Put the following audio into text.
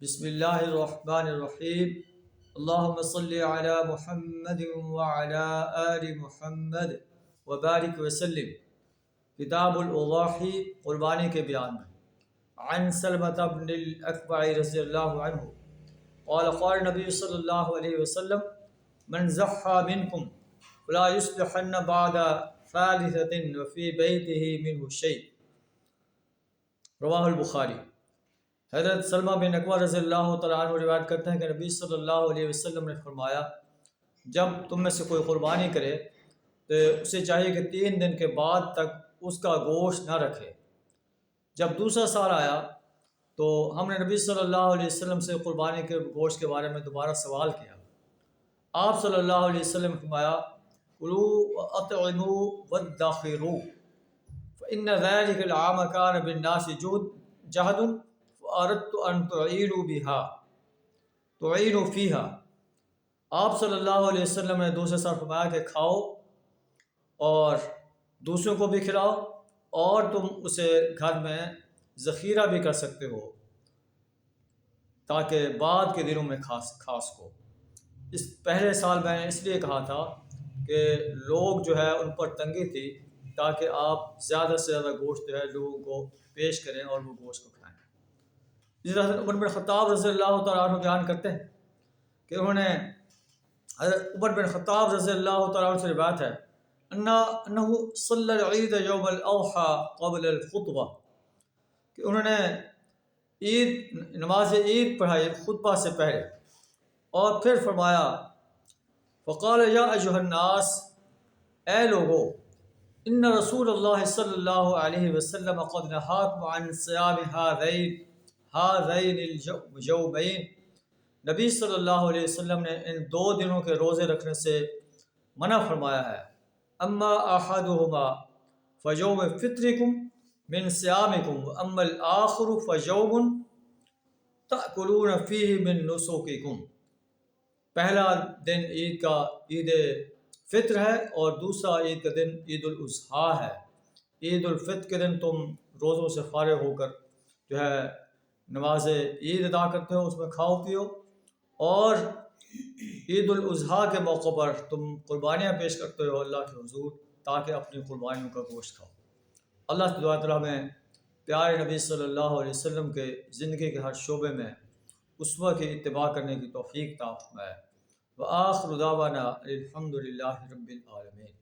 بسم اللہ الرحمن الرحیم اللہم صلی علی محمد وعلی آل محمد وبارک وسلم۔ کتاب الاضاحی، قربانی کے بیان میں۔ عن سلمۃ بن الاکوع رضی اللہ عنہ قال قال نبی صلی اللہ علیہ وسلم من ضحى منکم فلا يصبحن بعد ثالثة وفی بیتہ منہ شیء، رواہ البخاری۔ حضرت سلمہ بن اکوع رضی اللہ تعالیٰ عنہ روایت کرتے ہیں کہ نبی صلی اللہ علیہ وسلم نے فرمایا، جب تم میں سے کوئی قربانی کرے تو اسے چاہیے کہ 3 دن کے بعد تک اس کا گوشت نہ رکھے۔ جب دوسرا سال آیا تو ہم نے نبی صلی اللہ علیہ وسلم سے قربانی کے گوشت کے بارے میں دوبارہ سوال کیا۔ آپ صلی اللہ علیہ وسلم نے فرمایا، کلوا واطعموا وادخروا فإن ذلك العام كان بالناس جهد فأردت أن تعینوا فیہا۔ آپ صلی اللہ علیہ وسلم نے دوسرے سال فرمایا کہ کھاؤ اور دوسروں کو بھی کھلاؤ، اور تم اسے گھر میں ذخیرہ بھی کر سکتے ہو تاکہ بعد کے دنوں میں کھا سکو۔ اس پہلے سال میں نے اس لیے کہا تھا کہ لوگ جو ہے ان پر تنگی تھی، تاکہ آپ زیادہ سے زیادہ گوشت جو ہے لوگوں کو پیش کریں اور وہ گوشت کو کھائیں۔ جس طرح عمر بن خطاب رضی اللہ تعالیٰ عنہ بیان کرتے ہیں کہ انہوں نے حضرت عمر بن خطاب رضی اللہ تعالیٰ عنہ سے روایت ہے انہ صلی العید یوم الاضحیٰ قبل الخطبہ، کہ انہوں نے نماز عید پڑھائی خطبہ سے پہلے، اور پھر فرمایا فقال یا ایھا الناس، اے لوگو، ان رسول اللہ صلی اللہ علیہ وسلم قد نہاکم عن صیام ہذین الجومین، نبی صلی اللہ علیہ وسلم نے ان 2 دنوں کے روزے رکھنے سے منع فرمایا ہے۔ اما احدہما فیوم فطرکم من صیامکم واما الآخر فیوم تأکلون فیہ من نسککم، پہلا دن عید کا عید فطر ہے اور دوسرا عید کا دن عید الاضحیٰ ہے۔ عید الفطر کے دن تم روزوں سے فارغ ہو کر جو ہے نماز عید ادا کرتے ہو، اس میں کھاؤ پیو، اور عید الاضحیٰ کے موقع پر تم قربانیاں پیش کرتے ہو اللہ کے حضور، تاکہ اپنی قربانیوں کا گوشت کھاؤ۔ اللہ تعالیٰ میں پیارے نبی صلی اللہ علیہ وسلم کے زندگی کے ہر شعبے میں اسوہ کی اتباع کرنے کی توفیق عطا فرمائے۔ وآخر دعوانا الحمد للہ رب العالمین۔